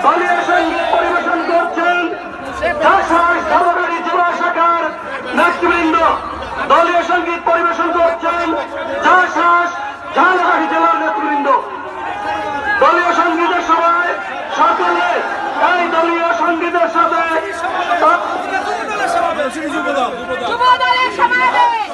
দলীয় সঙ্গীত পরিবেশন করছেন যুব শাখার নেতৃবৃন্দ। দলীয় সঙ্গীত পরিবেশন করছেন ঝালকাঠি জেলার নেতৃবৃন্দ। দলীয় সঙ্গীতের সবাই সকলে এই দলীয় সঙ্গীতের সাথে যুবদলের সমাবেশ